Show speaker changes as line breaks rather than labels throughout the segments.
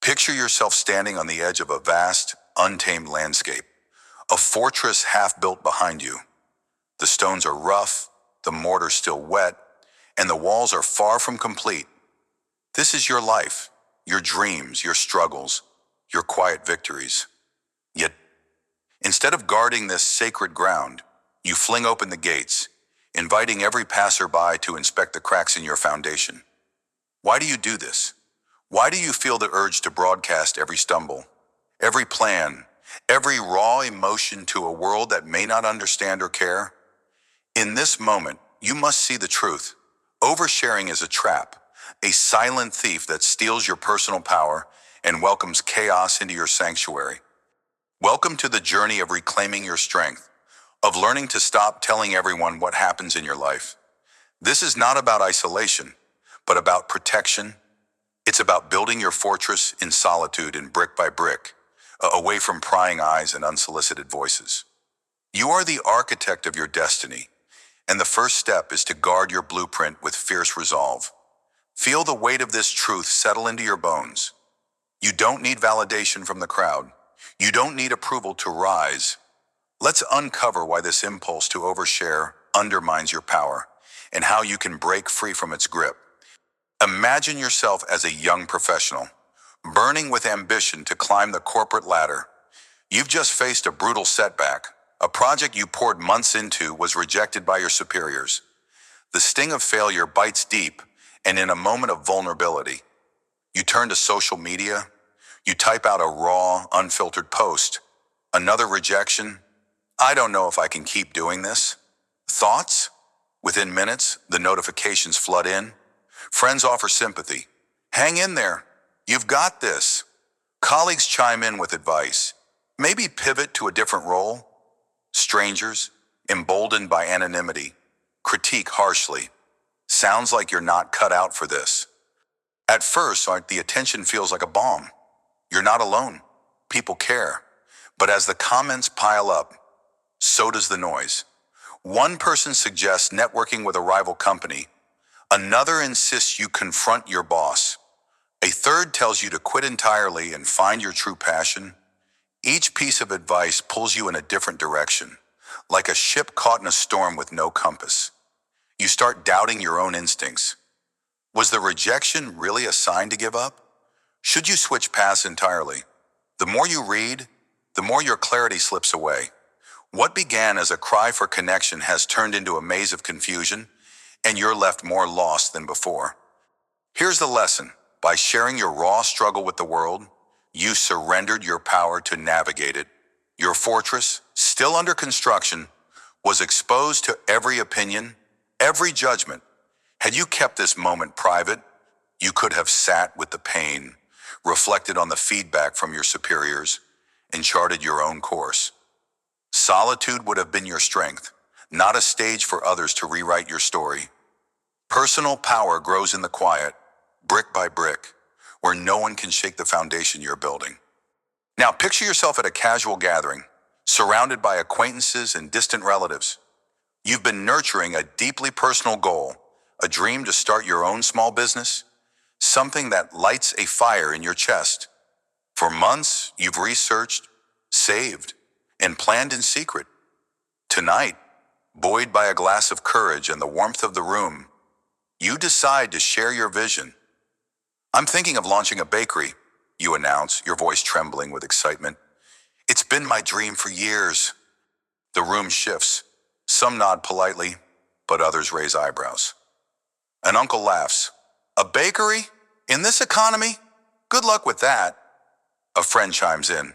Picture yourself standing on the edge of a vast, untamed landscape, a fortress half built behind you. The stones are rough, the mortar still wet, and the walls are far from complete. This is your life, your dreams, your struggles, your quiet victories. Yet, instead of guarding this sacred ground, you fling open the gates, inviting every passerby to inspect the cracks in your foundation. Why do you do this? Why do you feel the urge to broadcast every stumble, every plan, every raw emotion to a world that may not understand or care? In this moment, you must see the truth. Oversharing is a trap, a silent thief that steals your personal power and welcomes chaos into your sanctuary. Welcome to the journey of reclaiming your strength, of learning to stop telling everyone what happens in your life. This is not about isolation, but about protection. It's about building your fortress in solitude and brick by brick, away from prying eyes and unsolicited voices. You are the architect of your destiny, and the first step is to guard your blueprint with fierce resolve. Feel the weight of this truth settle into your bones. You don't need validation from the crowd. You don't need approval to rise. Let's uncover why this impulse to overshare undermines your power and how you can break free from its grip. Imagine yourself as a young professional, burning with ambition to climb the corporate ladder. You've just faced a brutal setback. A project you poured months into was rejected by your superiors. The sting of failure bites deep, and in a moment of vulnerability, you turn to social media. You type out a raw, unfiltered post. Another rejection. I don't know if I can keep doing this. Thoughts? Within minutes, the notifications flood in. Friends offer sympathy. Hang in there. You've got this. Colleagues chime in with advice. Maybe pivot to a different role. Strangers, emboldened by anonymity, critique harshly. Sounds like you're not cut out for this. At first, the attention feels like a bomb. You're not alone. People care. But as the comments pile up, so does the noise. One person suggests networking with a rival company. Another insists you confront your boss. A third tells you to quit entirely and find your true passion. Each piece of advice pulls you in a different direction, like a ship caught in a storm with no compass. You start doubting your own instincts. Was the rejection really a sign to give up? Should you switch paths entirely? The more you read, the more your clarity slips away. What began as a cry for connection has turned into a maze of confusion, and you're left more lost than before. Here's the lesson. By sharing your raw struggle with the world, you surrendered your power to navigate it. Your fortress, still under construction, was exposed to every opinion, every judgment. Had you kept this moment private, you could have sat with the pain, reflected on the feedback from your superiors, and charted your own course. Solitude would have been your strength, not a stage for others to rewrite your story. Personal power grows in the quiet, brick by brick, where no one can shake the foundation you're building. Now picture yourself at a casual gathering, surrounded by acquaintances and distant relatives. You've been nurturing a deeply personal goal, a dream to start your own small business, something that lights a fire in your chest. For months, you've researched, saved, and planned in secret. Tonight, buoyed by a glass of courage and the warmth of the room, you decide to share your vision. I'm thinking of launching a bakery, you announce, your voice trembling with excitement. It's been my dream for years. The room shifts. Some nod politely, but others raise eyebrows. An uncle laughs. A bakery? In this economy? Good luck with that. A friend chimes in.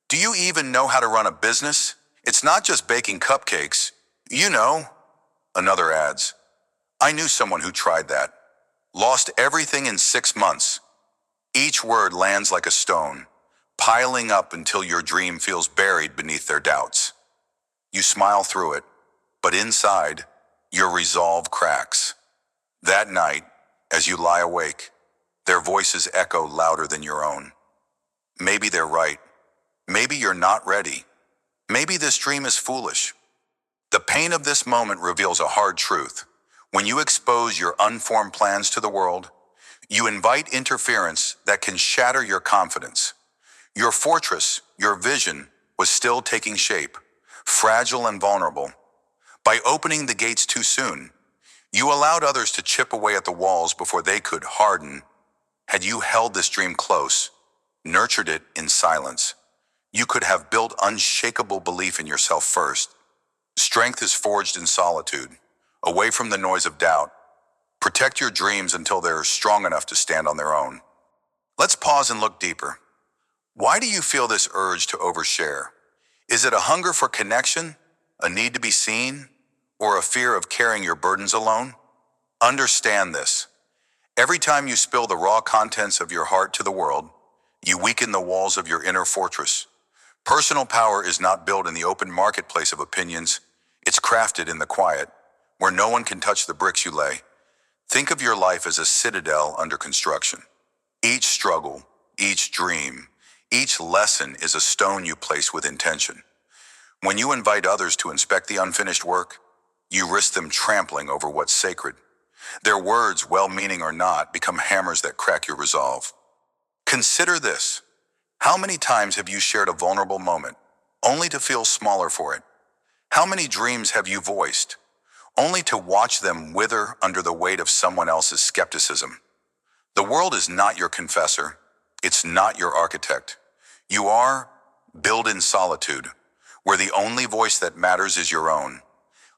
Do you even know how to run a business? It's not just baking cupcakes. You know. Another adds. I knew someone who tried that. Lost everything in 6 months. Each word lands like a stone, piling up until your dream feels buried beneath their doubts. You smile through it, but inside, your resolve cracks. That night, as you lie awake, their voices echo louder than your own. Maybe they're right. Maybe you're not ready. Maybe this dream is foolish. The pain of this moment reveals a hard truth. When you expose your unformed plans to the world, You invite interference that can shatter your confidence. Your fortress, your vision, was still taking shape, fragile and vulnerable. By opening the gates too soon, you allowed others to chip away at the walls before they could harden. Had you held this dream close, nurtured it in silence, you could have built unshakable belief in yourself first. Strength is forged in solitude, away from the noise of doubt. Protect your dreams until they're strong enough to stand on their own. Let's pause and look deeper. Why do you feel this urge to overshare? Is it a hunger for connection, a need to be seen, or a fear of carrying your burdens alone? Understand this. Every time you spill the raw contents of your heart to the world, you weaken the walls of your inner fortress. Personal power is not built in the open marketplace of opinions. It's crafted in the quiet, where no one can touch the bricks you lay. Think of your life as a citadel under construction. Each struggle, each dream, each lesson is a stone you place with intention. When you invite others to inspect the unfinished work, you risk them trampling over what's sacred. Their words, well-meaning or not, become hammers that crack your resolve. Consider this. How many times have you shared a vulnerable moment, only to feel smaller for it? How many dreams have you voiced, only to watch them wither under the weight of someone else's skepticism? The world is not your confessor. It's not your architect. You are built in solitude, where the only voice that matters is your own.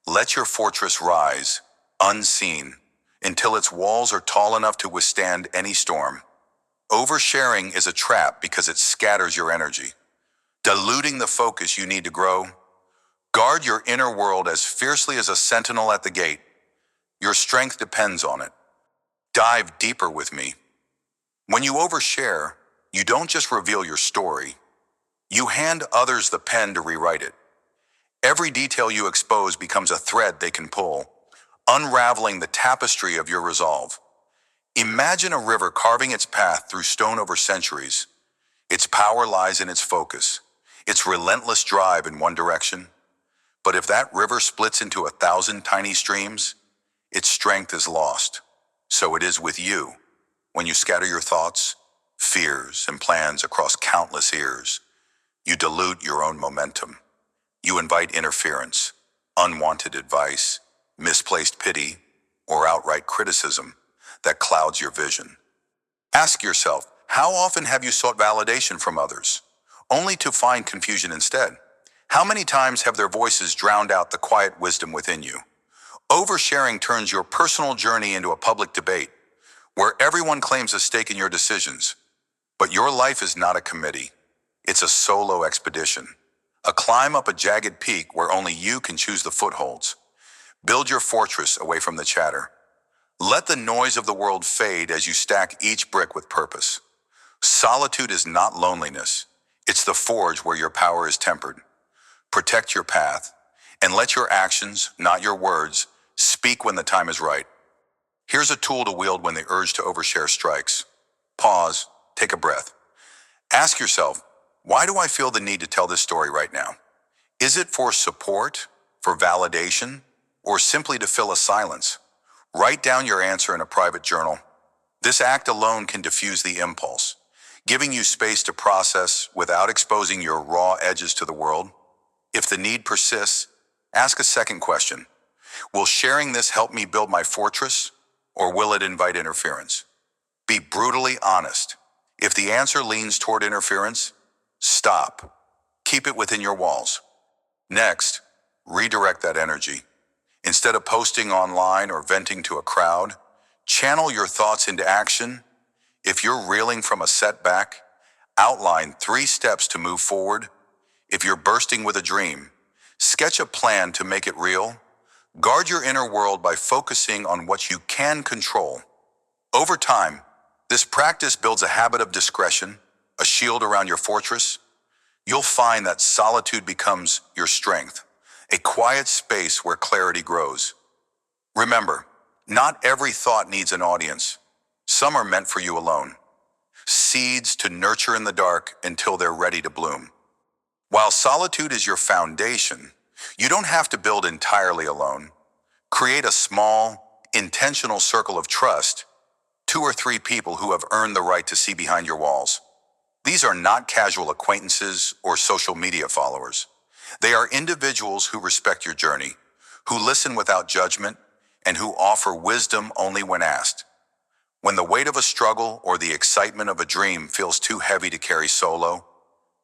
Let your fortress rise, unseen, until its walls are tall enough to withstand any storm. Oversharing is a trap because it scatters your energy, diluting the focus you need to grow. Guard your inner world as fiercely as a sentinel at the gate. Your strength depends on it. Dive deeper with me. When you overshare, you don't just reveal your story. You hand others the pen to rewrite it. Every detail you expose becomes a thread they can pull, unraveling the tapestry of your resolve. Imagine a river carving its path through stone over centuries. Its power lies in its focus, its relentless drive in one direction. But if that river splits into 1,000 tiny streams, its strength is lost. So it is with you. When you scatter your thoughts, fears, and plans across countless ears, you dilute your own momentum. You invite interference, unwanted advice, misplaced pity, or outright criticism that clouds your vision. Ask yourself, how often have you sought validation from others, only to find confusion instead? How many times have their voices drowned out the quiet wisdom within you? Oversharing turns your personal journey into a public debate, where everyone claims a stake in your decisions. But your life is not a committee. It's a solo expedition, a climb up a jagged peak where only you can choose the footholds. Build your fortress away from the chatter. Let the noise of the world fade as you stack each brick with purpose. Solitude is not loneliness. It's the forge where your power is tempered. Protect your path, and let your actions, not your words, speak when the time is right. Here's a tool to wield when the urge to overshare strikes. Pause, take a breath. Ask yourself, why do I feel the need to tell this story right now? Is it for support, for validation, or simply to fill a silence? Write down your answer in a private journal. This act alone can diffuse the impulse, giving you space to process without exposing your raw edges to the world. If the need persists, ask a second question. Will sharing this help me build my fortress, or will it invite interference? Be brutally honest. If the answer leans toward interference, stop. Keep it within your walls. Next, redirect that energy. Instead of posting online or venting to a crowd, channel your thoughts into action. If you're reeling from a setback, outline 3 steps to move forward. If you're bursting with a dream, sketch a plan to make it real. Guard your inner world by focusing on what you can control. Over time, this practice builds a habit of discretion, a shield around your fortress. You'll find that solitude becomes your strength, a quiet space where clarity grows. Remember, not every thought needs an audience. Some are meant for you alone. Seeds to nurture in the dark until they're ready to bloom. While solitude is your foundation, you don't have to build entirely alone. Create a small, intentional circle of trust. 2 or 3 people who have earned the right to see behind your walls. These are not casual acquaintances or social media followers. They are individuals who respect your journey, who listen without judgment, and who offer wisdom only when asked. When the weight of a struggle or the excitement of a dream feels too heavy to carry solo,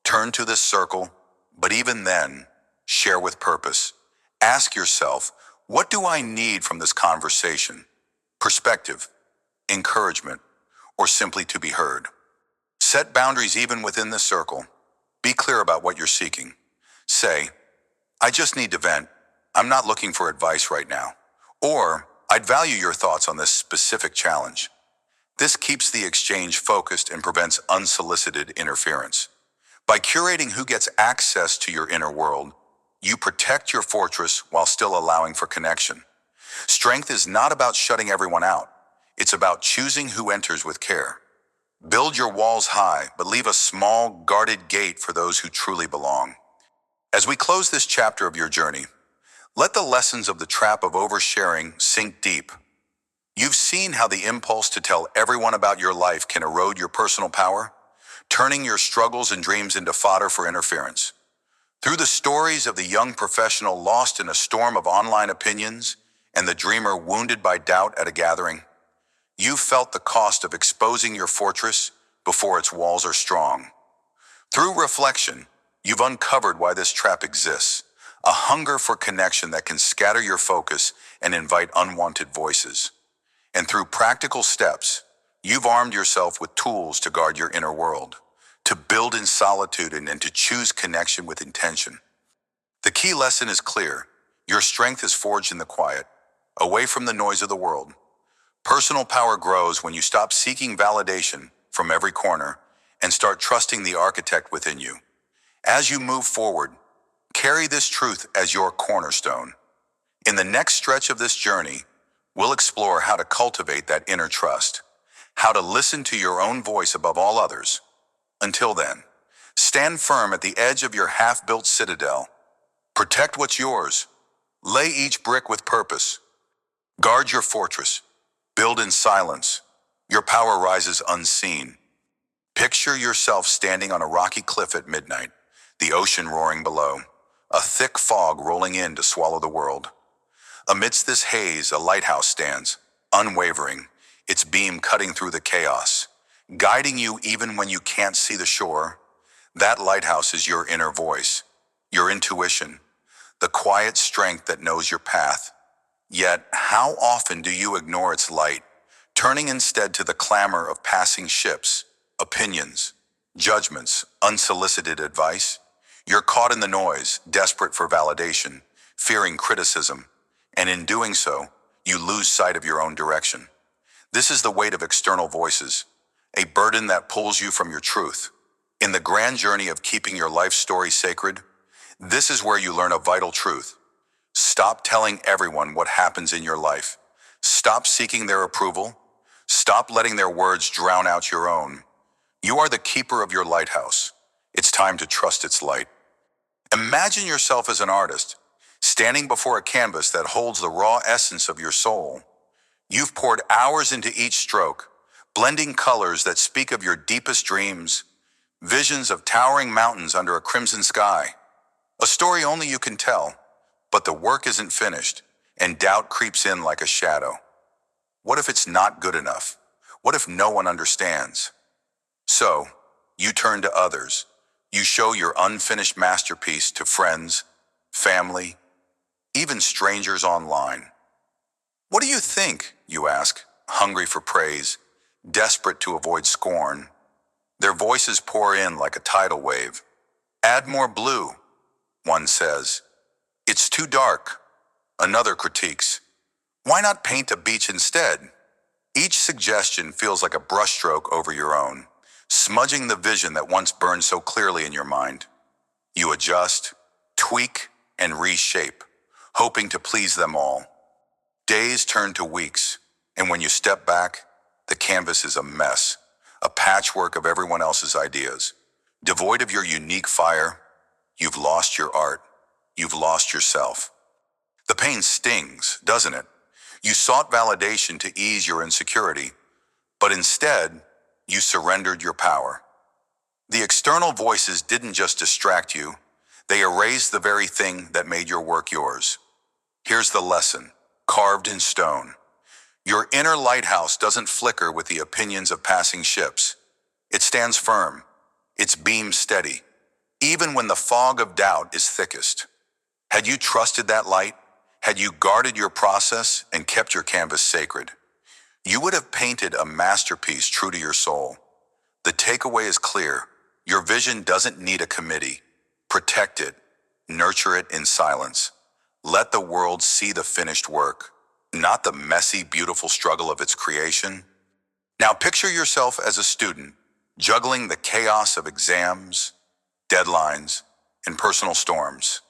turn to this circle, but even then, share with purpose. Ask yourself, what do I need from this conversation? Perspective, encouragement, or simply to be heard? Set boundaries even within the circle. Be clear about what you're seeking. Say, I just need to vent. I'm not looking for advice right now. Or, I'd value your thoughts on this specific challenge. This keeps the exchange focused and prevents unsolicited interference. By curating who gets access to your inner world, you protect your fortress while still allowing for connection. Strength is not about shutting everyone out. It's about choosing who enters with care. Build your walls high, but leave a small, guarded gate for those who truly belong. As we close this chapter of your journey, let the lessons of the trap of oversharing sink deep. You've seen how the impulse to tell everyone about your life can erode your personal power, turning your struggles and dreams into fodder for interference. Through the stories of the young professional lost in a storm of online opinions and the dreamer wounded by doubt at a gathering, you've felt the cost of exposing your fortress before its walls are strong. Through reflection, you've uncovered why this trap exists, a hunger for connection that can scatter your focus and invite unwanted voices. And through practical steps, you've armed yourself with tools to guard your inner world, to build in solitude and to choose connection with intention. The key lesson is clear. Your strength is forged in the quiet, away from the noise of the world. Personal power grows when you stop seeking validation from every corner and start trusting the architect within you. As you move forward, carry this truth as your cornerstone. In the next stretch of this journey, we'll explore how to cultivate that inner trust, how to listen to your own voice above all others. Until then, stand firm at the edge of your half-built citadel. Protect what's yours. Lay each brick with purpose. Guard your fortress. Build in silence. Your power rises unseen. Picture yourself standing on a rocky cliff at midnight, the ocean roaring below, a thick fog rolling in to swallow the world. Amidst this haze, a lighthouse stands, unwavering, its beam cutting through the chaos, guiding you even when you can't see the shore. That lighthouse is your inner voice, your intuition, the quiet strength that knows your path. Yet, how often do you ignore its light, turning instead to the clamor of passing ships, opinions, judgments, unsolicited advice? You're caught in the noise, desperate for validation, fearing criticism, and in doing so, you lose sight of your own direction. This is the weight of external voices, a burden that pulls you from your truth. In the grand journey of keeping your life story sacred, this is where you learn a vital truth. Stop telling everyone what happens in your life. Stop seeking their approval. Stop letting their words drown out your own. You are the keeper of your lighthouse. It's time to trust its light. Imagine yourself as an artist, standing before a canvas that holds the raw essence of your soul. You've poured hours into each stroke, blending colors that speak of your deepest dreams, visions of towering mountains under a crimson sky. A story only you can tell, but the work isn't finished, and doubt creeps in like a shadow. What if it's not good enough? What if no one understands? So, you turn to others. You show your unfinished masterpiece to friends, family, even strangers online. What do you think, you ask, hungry for praise, desperate to avoid scorn. Their voices pour in like a tidal wave. Add more blue, one says. It's too dark, another critiques. Why not paint a beach instead? Each suggestion feels like a brushstroke over your own, smudging the vision that once burned so clearly in your mind. You adjust, tweak, and reshape, hoping to please them all. Days turn to weeks, and when you step back, the canvas is a mess, a patchwork of everyone else's ideas. Devoid of your unique fire, you've lost your art, you've lost yourself. The pain stings, doesn't it? You sought validation to ease your insecurity, but instead, you surrendered your power. The external voices didn't just distract you, they erased the very thing that made your work yours. Here's the lesson, carved in stone. Your inner lighthouse doesn't flicker with the opinions of passing ships. It stands firm, its beam steady, even when the fog of doubt is thickest. Had you trusted that light, had you guarded your process and kept your canvas sacred, you would have painted a masterpiece true to your soul. The takeaway is clear. Your vision doesn't need a committee. Protect it. Nurture it in silence. Let the world see the finished work, not the messy, beautiful struggle of its creation. Now picture yourself as a student, juggling the chaos of exams, deadlines, and personal storms.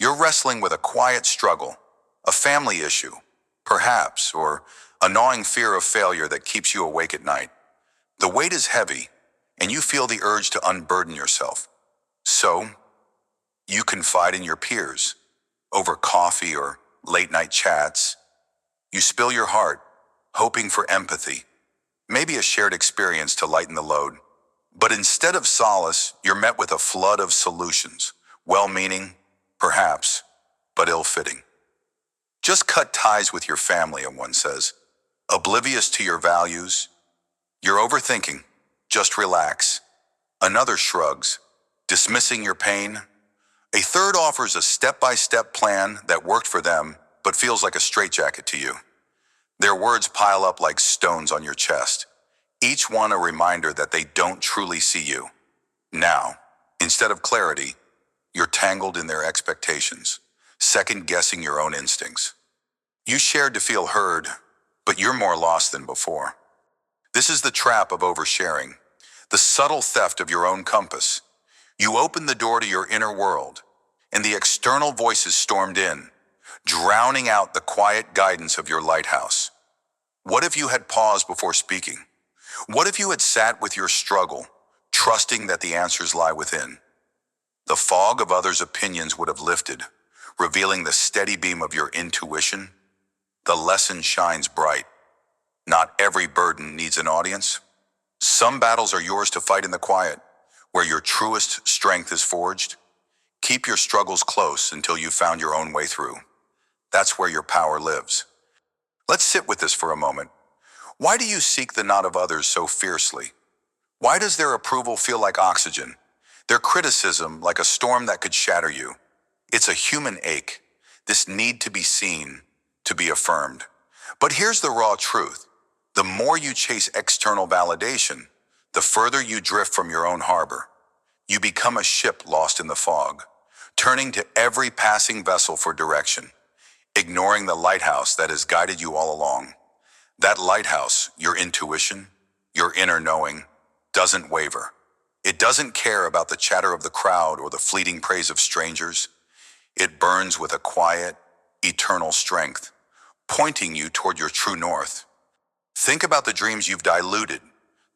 You're wrestling with a quiet struggle, a family issue, perhaps, or a gnawing fear of failure that keeps you awake at night. The weight is heavy, and you feel the urge to unburden yourself. So, you confide in your peers, over coffee or late-night chats. You spill your heart, hoping for empathy, maybe a shared experience to lighten the load. But instead of solace, you're met with a flood of solutions, well-meaning, perhaps, but ill-fitting. Just cut ties with your family, one says, oblivious to your values. You're overthinking. Just relax. Another shrugs, dismissing your pain. A third offers a step-by-step plan that worked for them, but feels like a straitjacket to you. Their words pile up like stones on your chest, each one a reminder that they don't truly see you. Now, instead of clarity, you're tangled in their expectations, second-guessing your own instincts. You shared to feel heard, but you're more lost than before. This is the trap of oversharing, the subtle theft of your own compass. You opened the door to your inner world, and the external voices stormed in, drowning out the quiet guidance of your lighthouse. What if you had paused before speaking? What if you had sat with your struggle, trusting that the answers lie within? The fog of others' opinions would have lifted, revealing the steady beam of your intuition. The lesson shines bright. Not every burden needs an audience. Some battles are yours to fight in the quiet, where your truest strength is forged. Keep your struggles close until you've found your own way through. That's where your power lives. Let's sit with this for a moment. Why do you seek the nod of others so fiercely? Why does their approval feel like oxygen? Their criticism like a storm that could shatter you? It's a human ache, this need to be seen, to be affirmed. But here's the raw truth. The more you chase external validation, the further you drift from your own harbor. You become a ship lost in the fog, turning to every passing vessel for direction, ignoring the lighthouse that has guided you all along. That lighthouse, your intuition, your inner knowing, doesn't waver. It doesn't care about the chatter of the crowd or the fleeting praise of strangers. It burns with a quiet, eternal strength, pointing you toward your true north. Think about the dreams you've diluted,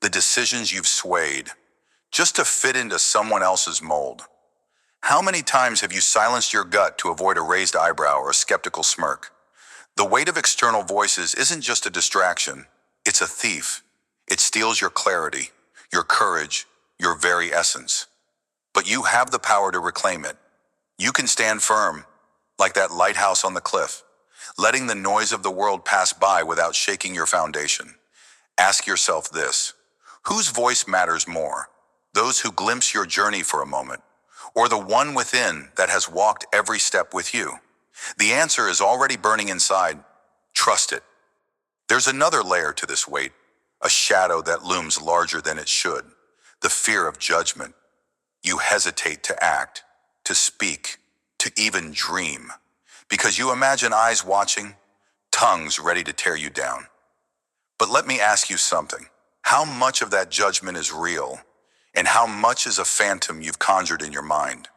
the decisions you've swayed, just to fit into someone else's mold. How many times have you silenced your gut to avoid a raised eyebrow or a skeptical smirk? The weight of external voices isn't just a distraction, it's a thief. It steals your clarity, your courage, your very essence. But you have the power to reclaim it. You can stand firm, like that lighthouse on the cliff, letting the noise of the world pass by without shaking your foundation. Ask yourself this: whose voice matters more? Those who glimpse your journey for a moment, or the one within that has walked every step with you? The answer is already burning inside. Trust it. There's another layer to this weight, a shadow that looms larger than it should, the fear of judgment. You hesitate to act, to speak, to even dream, because you imagine eyes watching, tongues ready to tear you down. But let me ask you something. How much of that judgment is real, and how much is a phantom you've conjured in your mind?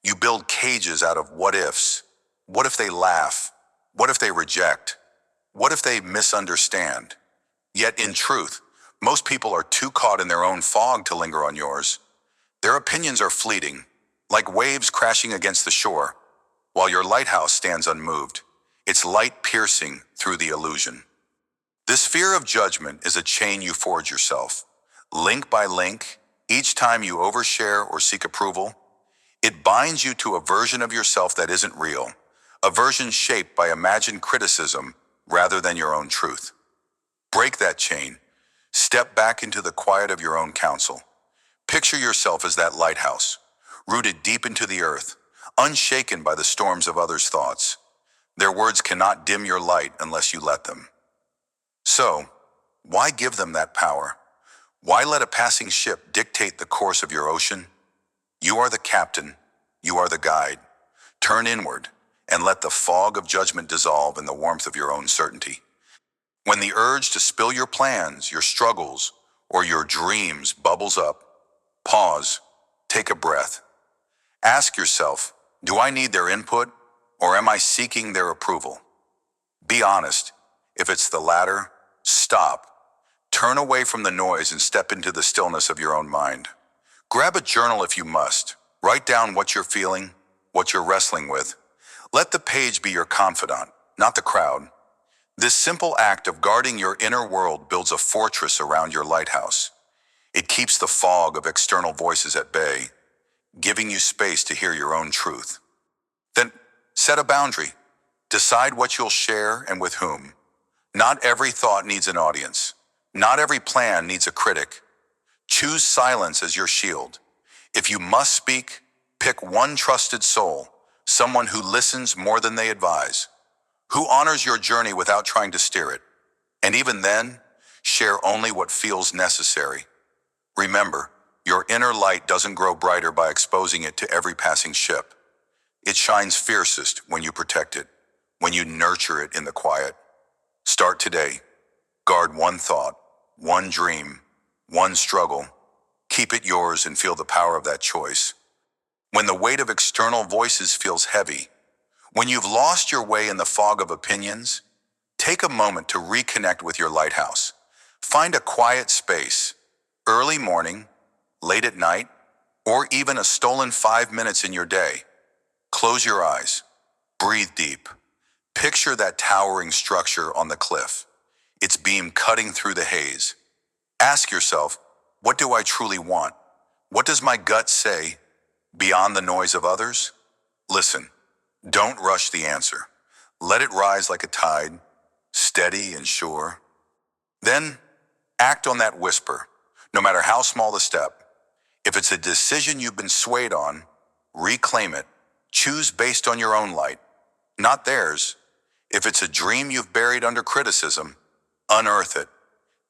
You build cages out of what ifs. What if they laugh? What if they reject? What if they misunderstand? Yet in truth, most people are too caught in their own fog to linger on yours. Their opinions are fleeting, like waves crashing against the shore, while your lighthouse stands unmoved, its light piercing through the illusion. This fear of judgment is a chain you forge yourself. Link by link, each time you overshare or seek approval, it binds you to a version of yourself that isn't real, a version shaped by imagined criticism rather than your own truth. Break that chain. Step back into the quiet of your own counsel. Picture yourself as that lighthouse, rooted deep into the earth, unshaken by the storms of others' thoughts. Their words cannot dim your light unless you let them. So, why give them that power? Why let a passing ship dictate the course of your ocean? You are the captain. You are the guide. Turn inward and let the fog of judgment dissolve in the warmth of your own certainty. When the urge to spill your plans, your struggles, or your dreams bubbles up, pause, take a breath. Ask yourself, do I need their input or am I seeking their approval? Be honest. If it's the latter, stop. Turn away from the noise and step into the stillness of your own mind. Grab a journal if you must. Write down what you're feeling, what you're wrestling with. Let the page be your confidant, not the crowd. This simple act of guarding your inner world builds a fortress around your lighthouse. It keeps the fog of external voices at bay, giving you space to hear your own truth. Then set a boundary. Decide what you'll share and with whom. Not every thought needs an audience. Not every plan needs a critic. Choose silence as your shield. If you must speak, pick one trusted soul, someone who listens more than they advise, who honors your journey without trying to steer it. And even then, share only what feels necessary. Remember, your inner light doesn't grow brighter by exposing it to every passing ship. It shines fiercest when you protect it, when you nurture it in the quiet. Start today. Guard one thought, one dream, one struggle. Keep it yours and feel the power of that choice. When the weight of external voices feels heavy, when you've lost your way in the fog of opinions, take a moment to reconnect with your lighthouse. Find a quiet space, early morning, late at night, or even a stolen 5 minutes in your day. Close your eyes. Breathe deep. Picture that towering structure on the cliff, its beam cutting through the haze. Ask yourself, what do I truly want? What does my gut say beyond the noise of others? Listen, don't rush the answer. Let it rise like a tide, steady and sure. Then act on that whisper, no matter how small the step. If it's a decision you've been swayed on, reclaim it. Choose based on your own light, not theirs. If it's a dream you've buried under criticism, unearth it.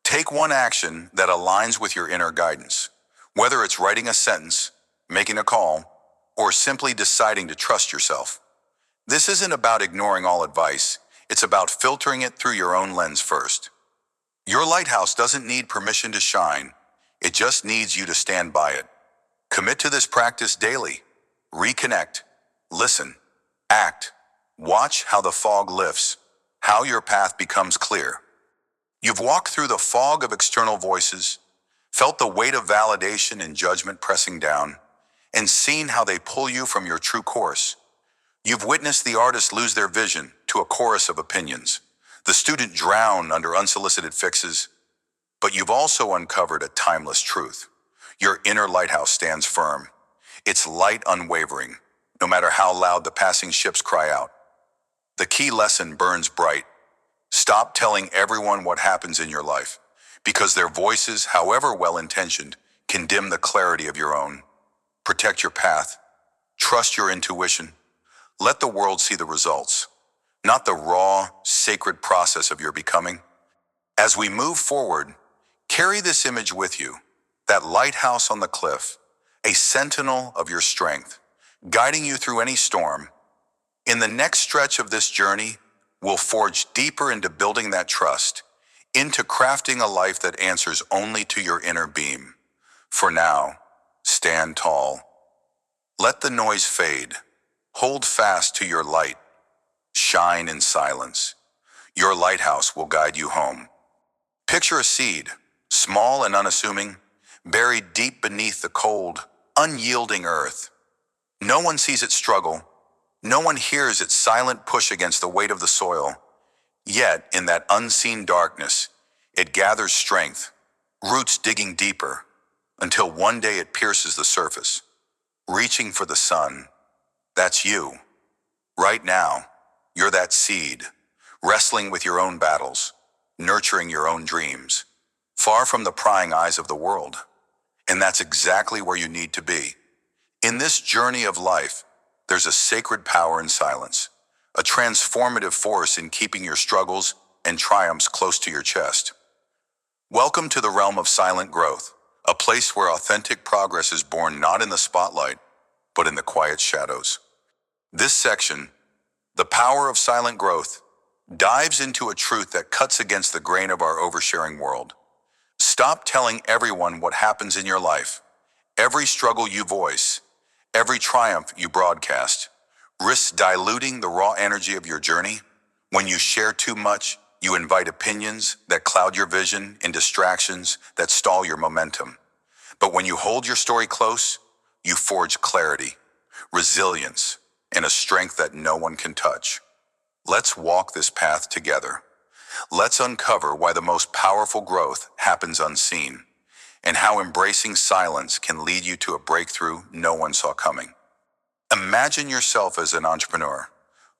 Take one action that aligns with your inner guidance, whether it's writing a sentence, making a call, or simply deciding to trust yourself. This isn't about ignoring all advice. It's about filtering it through your own lens first. Your lighthouse doesn't need permission to shine. It just needs you to stand by it. Commit to this practice daily. Reconnect. Listen. Act. Watch how the fog lifts, how your path becomes clear. You've walked through the fog of external voices, felt the weight of validation and judgment pressing down, and seen how they pull you from your true course. You've witnessed the artist lose their vision to a chorus of opinions, the student drown under unsolicited fixes, but you've also uncovered a timeless truth. Your inner lighthouse stands firm, its light unwavering, no matter how loud the passing ships cry out. The key lesson burns bright. Stop telling everyone what happens in your life, because their voices, however well-intentioned, can dim the clarity of your own. Protect your path. Trust your intuition. Let the world see the results, not the raw, sacred process of your becoming. As we move forward, carry this image with you, that lighthouse on the cliff, a sentinel of your strength, guiding you through any storm. In the next stretch of this journey, we'll forge deeper into building that trust, into crafting a life that answers only to your inner beam. For now, stand tall. Let the noise fade. Hold fast to your light. Shine in silence. Your lighthouse will guide you home. Picture a seed, small and unassuming, buried deep beneath the cold, unyielding earth. No one sees it struggle. No one hears its silent push against the weight of the soil. Yet, in that unseen darkness, it gathers strength, roots digging deeper, until one day it pierces the surface, reaching for the sun. That's you. Right now, you're that seed, wrestling with your own battles, nurturing your own dreams, far from the prying eyes of the world. And that's exactly where you need to be. In this journey of life, there's a sacred power in silence, a transformative force in keeping your struggles and triumphs close to your chest. Welcome to the realm of silent growth, a place where authentic progress is born not in the spotlight, but in the quiet shadows. This section, The Power of Silent Growth, dives into a truth that cuts against the grain of our oversharing world. Stop telling everyone what happens in your life. Every struggle you voice, every triumph you broadcast, risks diluting the raw energy of your journey. When you share too much, you invite opinions that cloud your vision and distractions that stall your momentum. But when you hold your story close, you forge clarity, resilience, and a strength that no one can touch. Let's walk this path together. Let's uncover why the most powerful growth happens unseen, and how embracing silence can lead you to a breakthrough no one saw coming. Imagine yourself as an entrepreneur,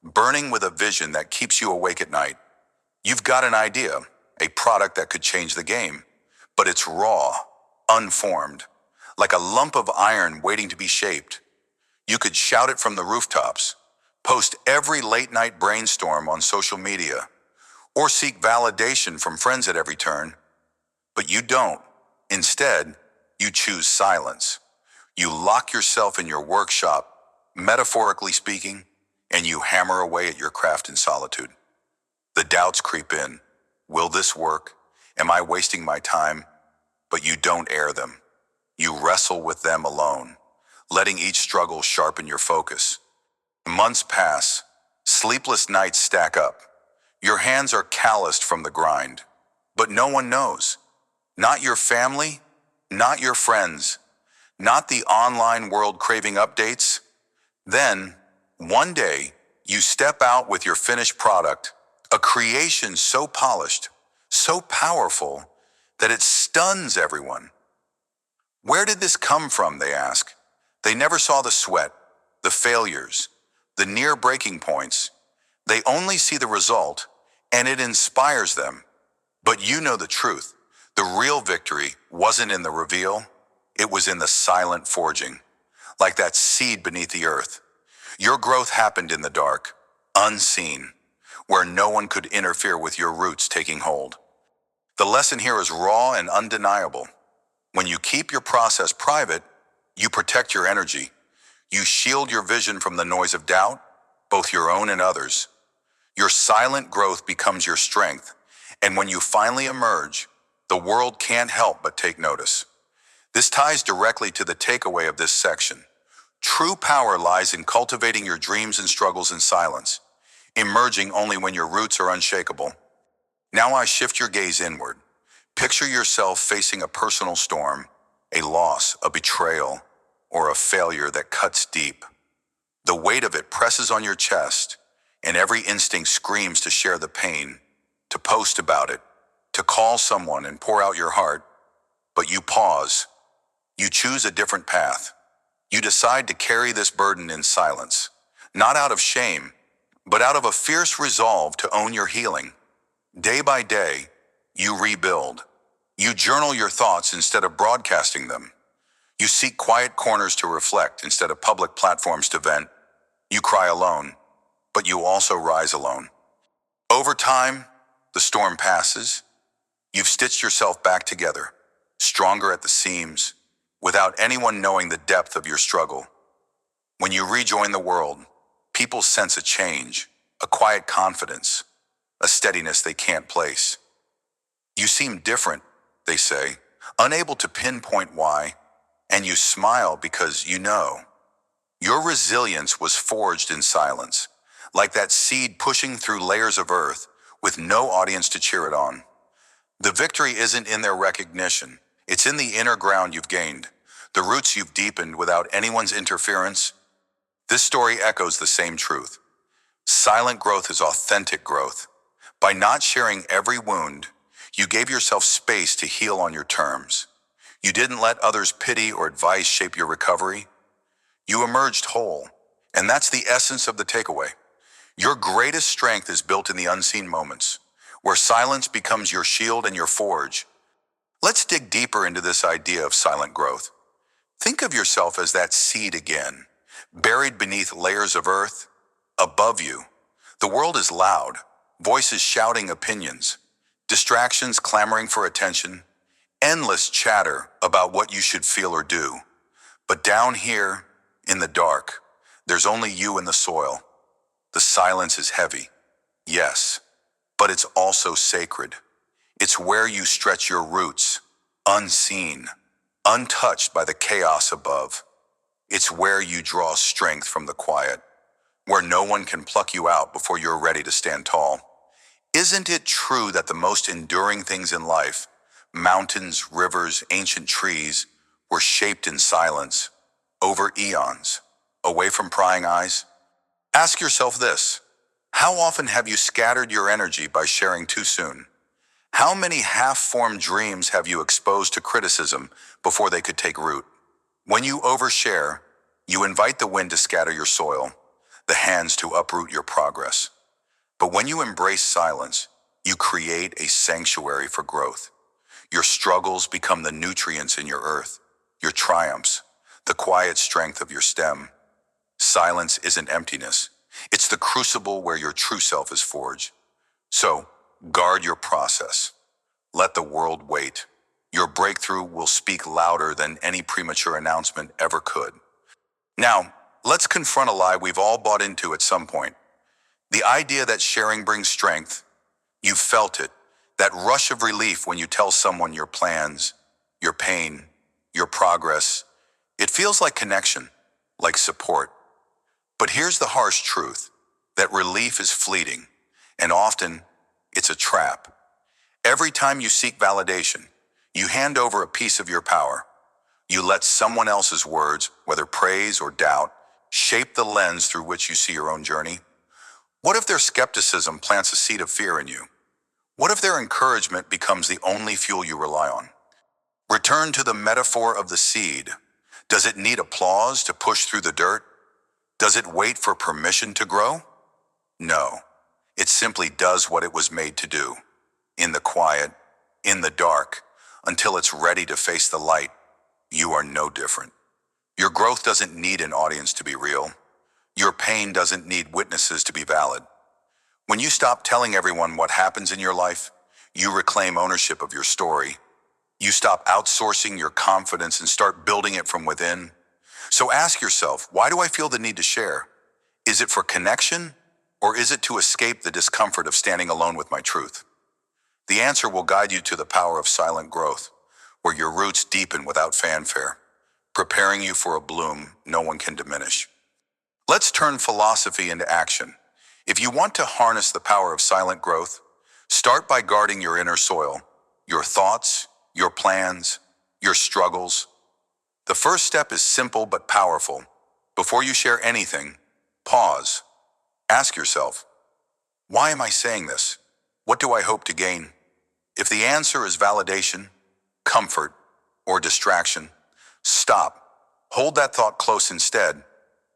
burning with a vision that keeps you awake at night. You've got an idea, a product that could change the game, but it's raw, unformed, like a lump of iron waiting to be shaped. You could shout it from the rooftops, post every late-night brainstorm on social media, or seek validation from friends at every turn. But you don't. Instead, you choose silence. You lock yourself in your workshop, metaphorically speaking, and you hammer away at your craft in solitude. The doubts creep in. Will this work? Am I wasting my time? But you don't air them. You wrestle with them alone, letting each struggle sharpen your focus. Months pass. Sleepless nights stack up. Your hands are calloused from the grind. But no one knows. Not your family, not your friends, not the online world craving updates. Then, one day, you step out with your finished product, a creation so polished, so powerful, that it stuns everyone. Where did this come from, they ask. They never saw the sweat, the failures, the near breaking points. They only see the result, and it inspires them. But you know the truth. The real victory wasn't in the reveal, it was in the silent forging, like that seed beneath the earth. Your growth happened in the dark, unseen, where no one could interfere with your roots taking hold. The lesson here is raw and undeniable. When you keep your process private, you protect your energy. You shield your vision from the noise of doubt, both your own and others. Your silent growth becomes your strength, and when you finally emerge, the world can't help but take notice. This ties directly to the takeaway of this section. True power lies in cultivating your dreams and struggles in silence, emerging only when your roots are unshakable. Now I shift your gaze inward. Picture yourself facing a personal storm, a loss, a betrayal, or a failure that cuts deep. The weight of it presses on your chest, and every instinct screams to share the pain, to post about it, to call someone and pour out your heart. But you pause. You choose a different path. You decide to carry this burden in silence, not out of shame, but out of a fierce resolve to own your healing. Day by day, you rebuild. You journal your thoughts instead of broadcasting them. You seek quiet corners to reflect instead of public platforms to vent. You cry alone, but you also rise alone. Over time, the storm passes. You've stitched yourself back together, stronger at the seams, without anyone knowing the depth of your struggle. When you rejoin the world, people sense a change, a quiet confidence, a steadiness they can't place. You seem different, they say, unable to pinpoint why, and you smile because you know. Your resilience was forged in silence, like that seed pushing through layers of earth with no audience to cheer it on. The victory isn't in their recognition, it's in the inner ground you've gained, the roots you've deepened without anyone's interference. This story echoes the same truth. Silent growth is authentic growth. By not sharing every wound, you gave yourself space to heal on your terms. You didn't let others' pity or advice shape your recovery. You emerged whole. And that's the essence of the takeaway. Your greatest strength is built in the unseen moments, where silence becomes your shield and your forge. Let's dig deeper into this idea of silent growth. Think of yourself as that seed again, buried beneath layers of earth. Above you, the world is loud, voices shouting opinions, distractions clamoring for attention, endless chatter about what you should feel or do. But down here, in the dark, there's only you and the soil. The silence is heavy, yes, but it's also sacred. It's where you stretch your roots, unseen, untouched by the chaos above. It's where you draw strength from the quiet, where no one can pluck you out before you're ready to stand tall. Isn't it true that the most enduring things in life, mountains, rivers, ancient trees, were shaped in silence, over eons, away from prying eyes? Ask yourself this: how often have you scattered your energy by sharing too soon? How many half-formed dreams have you exposed to criticism before they could take root? When you overshare, you invite the wind to scatter your soil, the hands to uproot your progress. But when you embrace silence, you create a sanctuary for growth. Your struggles become the nutrients in your earth, your triumphs, the quiet strength of your stem. Silence isn't emptiness. It's the crucible where your true self is forged. So, guard your process. Let the world wait. Your breakthrough will speak louder than any premature announcement ever could. Now, let's confront a lie we've all bought into at some point. The idea that sharing brings strength. You've felt it. That rush of relief when you tell someone your plans, your pain, your progress. It feels like connection, like support. But here's the harsh truth, that relief is fleeting, and often it's a trap. Every time you seek validation, you hand over a piece of your power. You let someone else's words, whether praise or doubt, shape the lens through which you see your own journey. What if their skepticism plants a seed of fear in you? What if their encouragement becomes the only fuel you rely on? Return to the metaphor of the seed. Does it need applause to push through the dirt? Does it wait for permission to grow? No. It simply does what it was made to do. In the quiet, in the dark, until it's ready to face the light. You are no different. Your growth doesn't need an audience to be real. Your pain doesn't need witnesses to be valid. When you stop telling everyone what happens in your life, you reclaim ownership of your story. You stop outsourcing your confidence and start building it from within. So ask yourself, why do I feel the need to share? Is it for connection, or is it to escape the discomfort of standing alone with my truth? The answer will guide you to the power of silent growth, where your roots deepen without fanfare, preparing you for a bloom no one can diminish. Let's turn philosophy into action. If you want to harness the power of silent growth, start by guarding your inner soil, your thoughts, your plans, your struggles. The first step is simple but powerful. Before you share anything, pause. Ask yourself, why am I saying this? What do I hope to gain? If the answer is validation, comfort, or distraction, stop. Hold that thought close instead.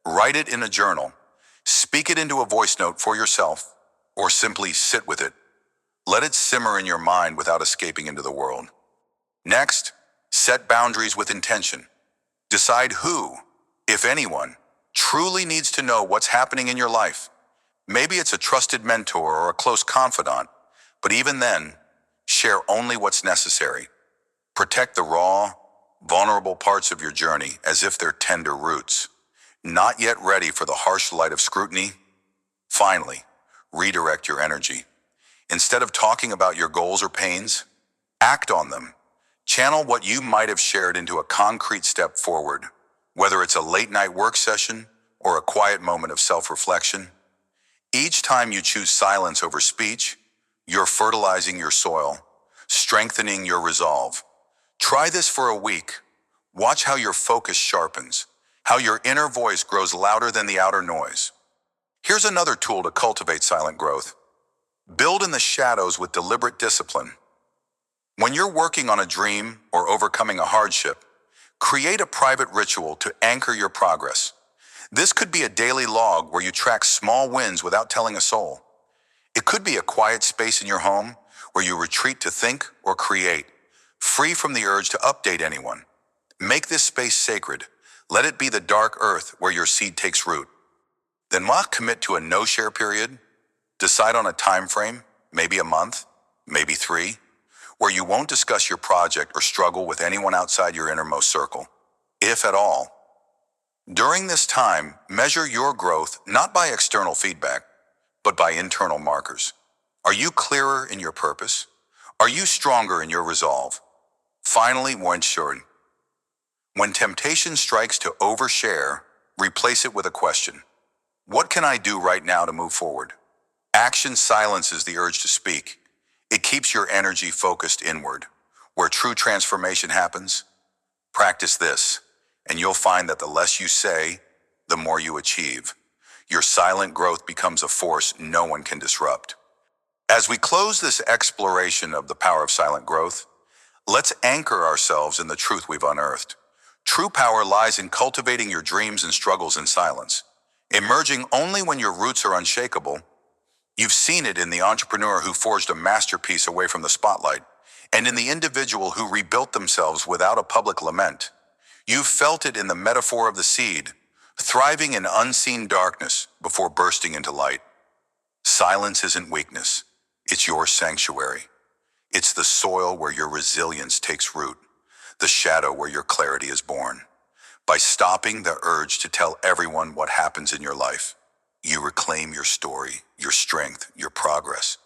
Write it in a journal. Speak it into a voice note for yourself, or simply sit with it. Let it simmer in your mind without escaping into the world. Next, set boundaries with intention. Decide who, if anyone, truly needs to know what's happening in your life. Maybe it's a trusted mentor or a close confidant, but even then, share only what's necessary. Protect the raw, vulnerable parts of your journey as if they're tender roots, not yet ready for the harsh light of scrutiny. Finally, redirect your energy. Instead of talking about your goals or pains, act on them. Channel what you might have shared into a concrete step forward, whether it's a late-night work session or a quiet moment of self-reflection. Each time you choose silence over speech, you're fertilizing your soil, strengthening your resolve. Try this for a week. Watch how your focus sharpens, how your inner voice grows louder than the outer noise. Here's another tool to cultivate silent growth. Build in the shadows with deliberate discipline. When you're working on a dream or overcoming a hardship, create a private ritual to anchor your progress. This could be a daily log where you track small wins without telling a soul. It could be a quiet space in your home where you retreat to think or create, free from the urge to update anyone. Make this space sacred. Let it be the dark earth where your seed takes root. Then commit to a no-share period. Decide on a time frame, maybe a month, maybe 3, where you won't discuss your project or struggle with anyone outside your innermost circle, if at all. During this time, measure your growth not by external feedback, but by internal markers. Are you clearer in your purpose? Are you stronger in your resolve? Finally, when temptation strikes to overshare, replace it with a question. What can I do right now to move forward? Action silences the urge to speak. It keeps your energy focused inward. Where true transformation happens, practice this, and you'll find that the less you say, the more you achieve. Your silent growth becomes a force no one can disrupt. As we close this exploration of the power of silent growth, let's anchor ourselves in the truth we've unearthed. True power lies in cultivating your dreams and struggles in silence, emerging only when your roots are unshakable. You've seen it in the entrepreneur who forged a masterpiece away from the spotlight, and in the individual who rebuilt themselves without a public lament. You've felt it in the metaphor of the seed, thriving in unseen darkness before bursting into light. Silence isn't weakness. It's your sanctuary. It's the soil where your resilience takes root, the shadow where your clarity is born. By stopping the urge to tell everyone what happens in your life, you reclaim your story, your strength, your progress.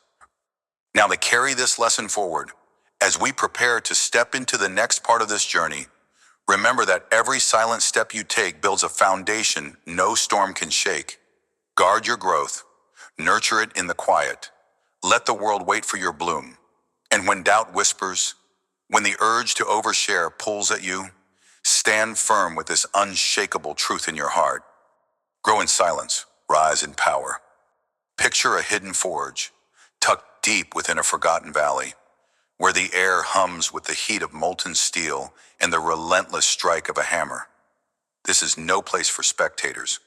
Now to carry this lesson forward, as we prepare to step into the next part of this journey, remember that every silent step you take builds a foundation no storm can shake. Guard your growth, nurture it in the quiet. Let the world wait for your bloom. And when doubt whispers, when the urge to overshare pulls at you, stand firm with this unshakable truth in your heart. Grow in silence, rise in power. Picture a hidden forge, tucked deep within a forgotten valley, where the air hums with the heat of molten steel and the relentless strike of a hammer. This is no place for spectators.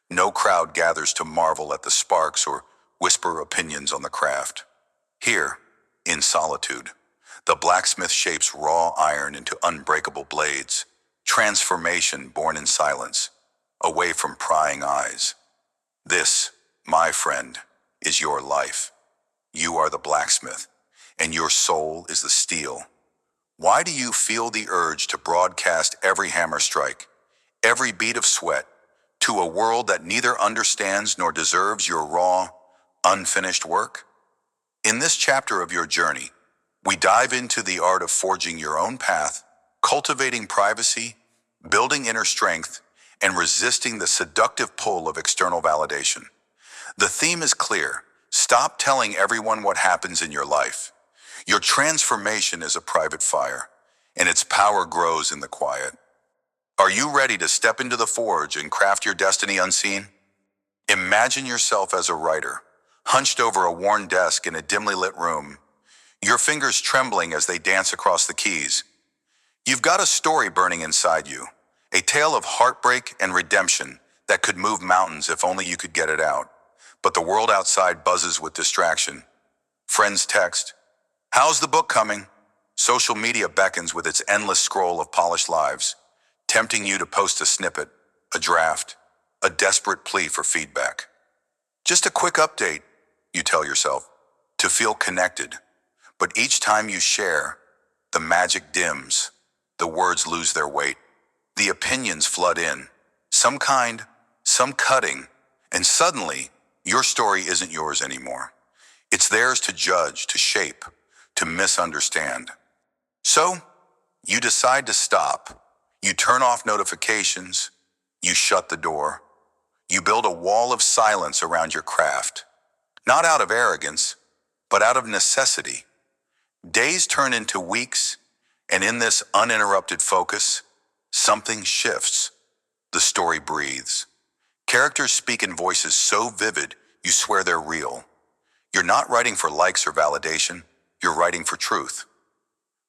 No crowd gathers to marvel at the sparks or whisper opinions on the craft. Here, in solitude, the blacksmith shapes raw iron into unbreakable blades, transformation born in silence, away from prying eyes. This, my friend, is your life. You are the blacksmith, and your soul is the steel. Why do you feel the urge to broadcast every hammer strike, every beat of sweat, to a world that neither understands nor deserves your raw, unfinished work? In this chapter of your journey, we dive into the art of forging your own path, cultivating privacy, building inner strength, and resisting the seductive pull of external validation. The theme is clear. Stop telling everyone what happens in your life. Your transformation is a private fire, and its power grows in the quiet. Are you ready to step into the forge and craft your destiny unseen? Imagine yourself as a writer, hunched over a worn desk in a dimly lit room, your fingers trembling as they dance across the keys. You've got a story burning inside you, a tale of heartbreak and redemption that could move mountains if only you could get it out. But the world outside buzzes with distraction. Friends text, "How's the book coming?" Social media beckons with its endless scroll of polished lives, tempting you to post a snippet, a draft, a desperate plea for feedback. Just a quick update, you tell yourself, to feel connected. But each time you share, the magic dims, the words lose their weight, the opinions flood in, some kind, some cutting, and suddenly, your story isn't yours anymore. It's theirs to judge, to shape, to misunderstand. So, you decide to stop. You turn off notifications. You shut the door. You build a wall of silence around your craft. Not out of arrogance, but out of necessity. Days turn into weeks, and in this uninterrupted focus, something shifts. The story breathes. Characters speak in voices so vivid, you swear they're real. You're not writing for likes or validation, you're writing for truth.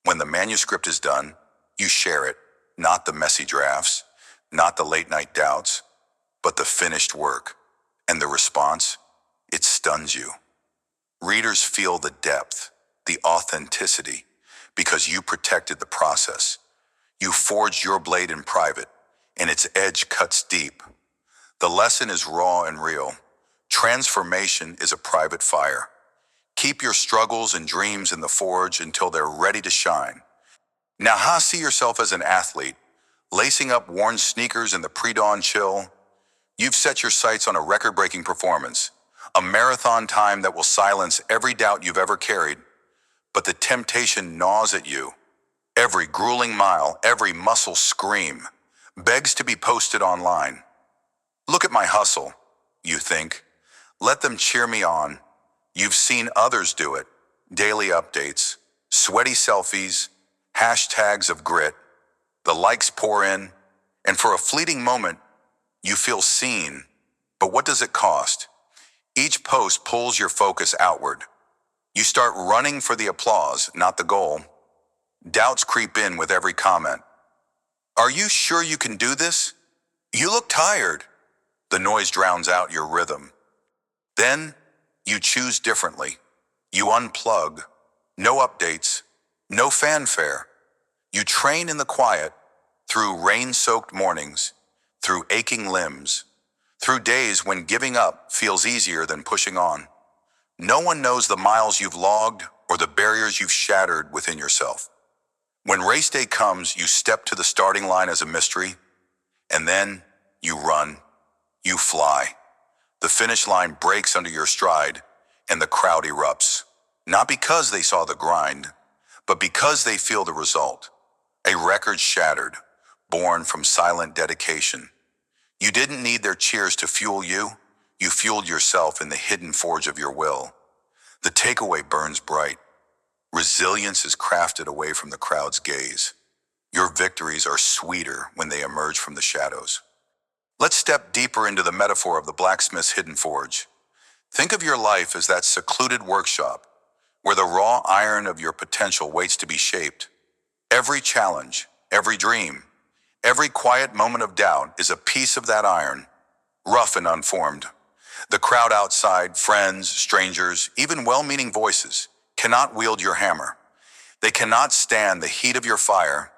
When the manuscript is done, you share it, not the messy drafts, not the late-night doubts, but the finished work. And the response? It stuns you. Readers feel the depth, the authenticity, because you protected the process. You forged your blade in private, and its edge cuts deep. The lesson is raw and real. Transformation is a private fire. Keep your struggles and dreams in the forge until they're ready to shine. Now, see yourself as an athlete, lacing up worn sneakers in the pre-dawn chill. You've set your sights on a record-breaking performance, a marathon time that will silence every doubt you've ever carried. But the temptation gnaws at you. Every grueling mile, every muscle scream, begs to be posted online. Look at my hustle, you think. Let them cheer me on. You've seen others do it. Daily updates, sweaty selfies, hashtags of grit. The likes pour in, and for a fleeting moment, you feel seen. But what does it cost? Each post pulls your focus outward. You start running for the applause, not the goal. Doubts creep in with every comment. Are you sure you can do this? You look tired. The noise drowns out your rhythm. Then, you choose differently. You unplug. No updates. No fanfare. You train in the quiet, through rain-soaked mornings, through aching limbs, through days when giving up feels easier than pushing on. No one knows the miles you've logged or the barriers you've shattered within yourself. When race day comes, you step to the starting line as a mystery, and then you run, you fly. The finish line breaks under your stride, and the crowd erupts. Not because they saw the grind, but because they feel the result. A record shattered, born from silent dedication. You didn't need their cheers to fuel you. You fueled yourself in the hidden forge of your will. The takeaway burns bright. Resilience is crafted away from the crowd's gaze. Your victories are sweeter when they emerge from the shadows. Let's step deeper into the metaphor of the blacksmith's hidden forge. Think of your life as that secluded workshop where the raw iron of your potential waits to be shaped. Every challenge, every dream, every quiet moment of doubt is a piece of that iron, rough and unformed. The crowd outside, friends, strangers, even well-meaning voices, cannot wield your hammer. They cannot stand the heat of your fire.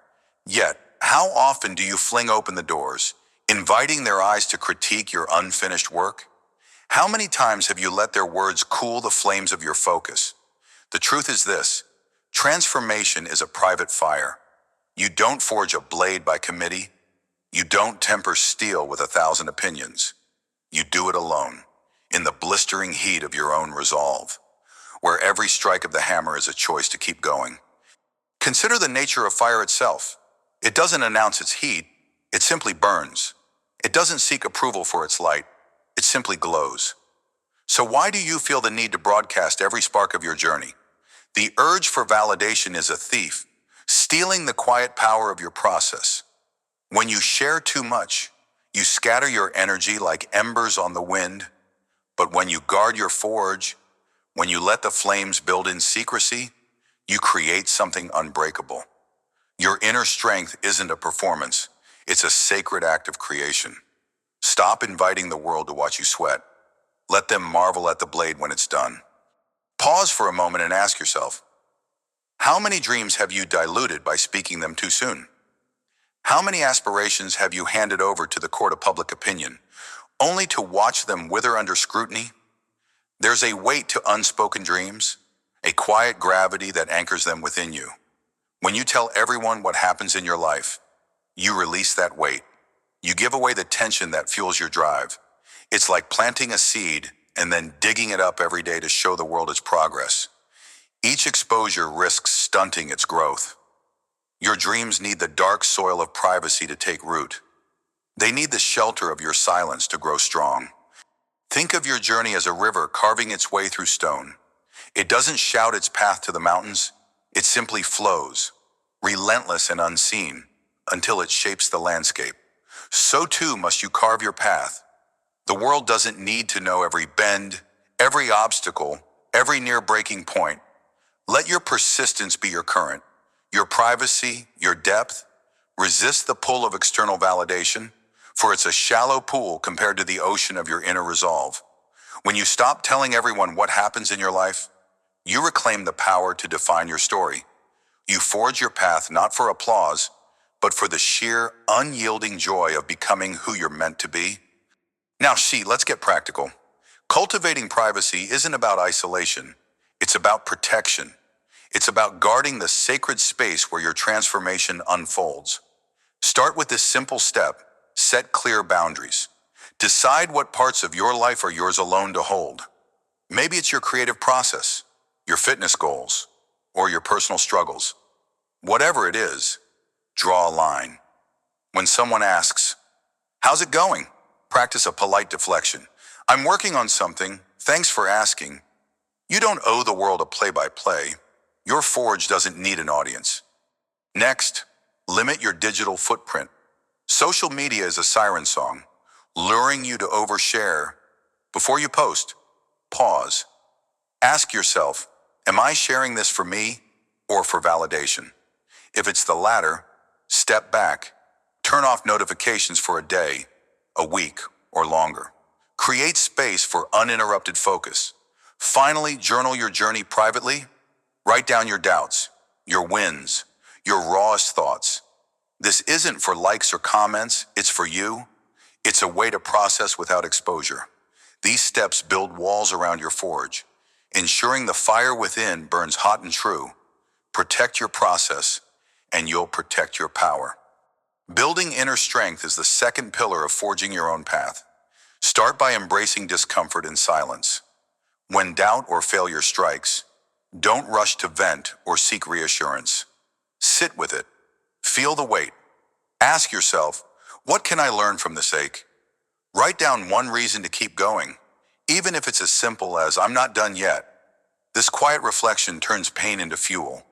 Yet, how often do you fling open the doors, inviting their eyes to critique your unfinished work? How many times have you let their words cool the flames of your focus? The truth is this: transformation is a private fire. You don't forge a blade by committee. You don't temper steel with 1,000 opinions. You do it alone, in the blistering heat of your own resolve, where every strike of the hammer is a choice to keep going. Consider the nature of fire itself. It doesn't announce its heat, it simply burns. It doesn't seek approval for its light, it simply glows. So why do you feel the need to broadcast every spark of your journey? The urge for validation is a thief, stealing the quiet power of your process. When you share too much, you scatter your energy like embers on the wind. But when you guard your forge, when you let the flames build in secrecy, you create something unbreakable. Your inner strength isn't a performance, it's a sacred act of creation. Stop inviting the world to watch you sweat. Let them marvel at the blade when it's done. Pause for a moment and ask yourself, how many dreams have you diluted by speaking them too soon? How many aspirations have you handed over to the court of public opinion, only to watch them wither under scrutiny? There's a weight to unspoken dreams, a quiet gravity that anchors them within you. When you tell everyone what happens in your life, you release that weight. You give away the tension that fuels your drive. It's like planting a seed and then digging it up every day to show the world its progress. Each exposure risks stunting its growth. Your dreams need the dark soil of privacy to take root. They need the shelter of your silence to grow strong. Think of your journey as a river carving its way through stone. It doesn't shout its path to the mountains, it simply flows, relentless and unseen, until it shapes the landscape. So too must you carve your path. The world doesn't need to know every bend, every obstacle, every near breaking point. Let your persistence be your current, your privacy, your depth. Resist the pull of external validation, for it's a shallow pool compared to the ocean of your inner resolve. When you stop telling everyone what happens in your life, you reclaim the power to define your story. You forge your path not for applause, but for the sheer, unyielding joy of becoming who you're meant to be. Now, let's get practical. Cultivating privacy isn't about isolation. It's about protection. It's about guarding the sacred space where your transformation unfolds. Start with this simple step: set clear boundaries. Decide what parts of your life are yours alone to hold. Maybe it's your creative process, your fitness goals, or your personal struggles. Whatever it is, draw a line. When someone asks, "How's it going?" practice a polite deflection. "I'm working on something. Thanks for asking." You don't owe the world a play-by-play. Your forge doesn't need an audience. Next, limit your digital footprint. Social media is a siren song, luring you to overshare. Before you post, pause. Ask yourself, am I sharing this for me or for validation? If it's the latter, step back. Turn off notifications for a day, a week, or longer. Create space for uninterrupted focus. Finally, journal your journey privately. Write down your doubts, your wins, your rawest thoughts. This isn't for likes or comments, it's for you. It's a way to process without exposure. These steps build walls around your forge, ensuring the fire within burns hot and true. Protect your process, and you'll protect your power. Building inner strength is the second pillar of forging your own path. Start by embracing discomfort in silence. When doubt or failure strikes, don't rush to vent or seek reassurance. Sit with it. Feel the weight. Ask yourself, what can I learn from this ache? Write down one reason to keep going, even if it's as simple as "I'm not done yet." This quiet reflection turns pain into fuel,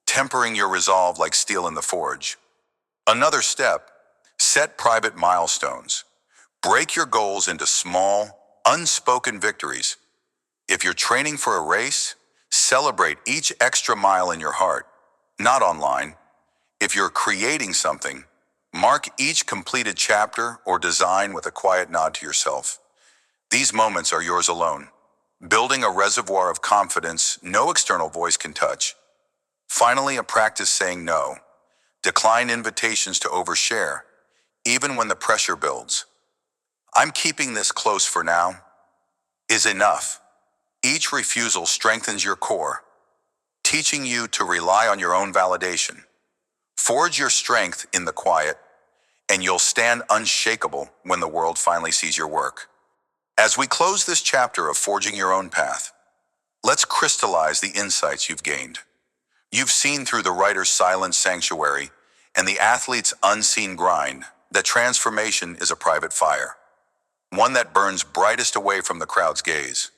tempering your resolve like steel in the forge. Another step, set private milestones. Break your goals into small, unspoken victories. If you're training for a race, celebrate each extra mile in your heart, not online. If you're creating something, mark each completed chapter or design with a quiet nod to yourself. These moments are yours alone, building a reservoir of confidence no external voice can touch. Finally, a practice saying no. Decline invitations to overshare, even when the pressure builds. "I'm keeping this close for now" is enough. Each refusal strengthens your core, teaching you to rely on your own validation. Forge your strength in the quiet, and you'll stand unshakable when the world finally sees your work. As we close this chapter of forging your own path, let's crystallize the insights you've gained. You've seen through the writer's silent sanctuary and the athlete's unseen grind that transformation is a private fire, one that burns brightest away from the crowd's gaze.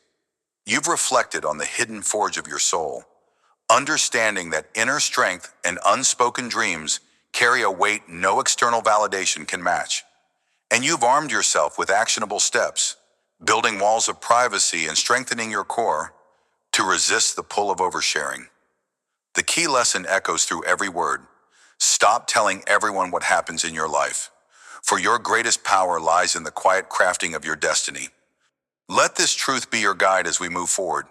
You've reflected on the hidden forge of your soul, understanding that inner strength and unspoken dreams carry a weight no external validation can match. And you've armed yourself with actionable steps, building walls of privacy and strengthening your core to resist the pull of oversharing. The key lesson echoes through every word. Stop telling everyone what happens in your life, for your greatest power lies in the quiet crafting of your destiny. Let this truth be your guide as we move forward.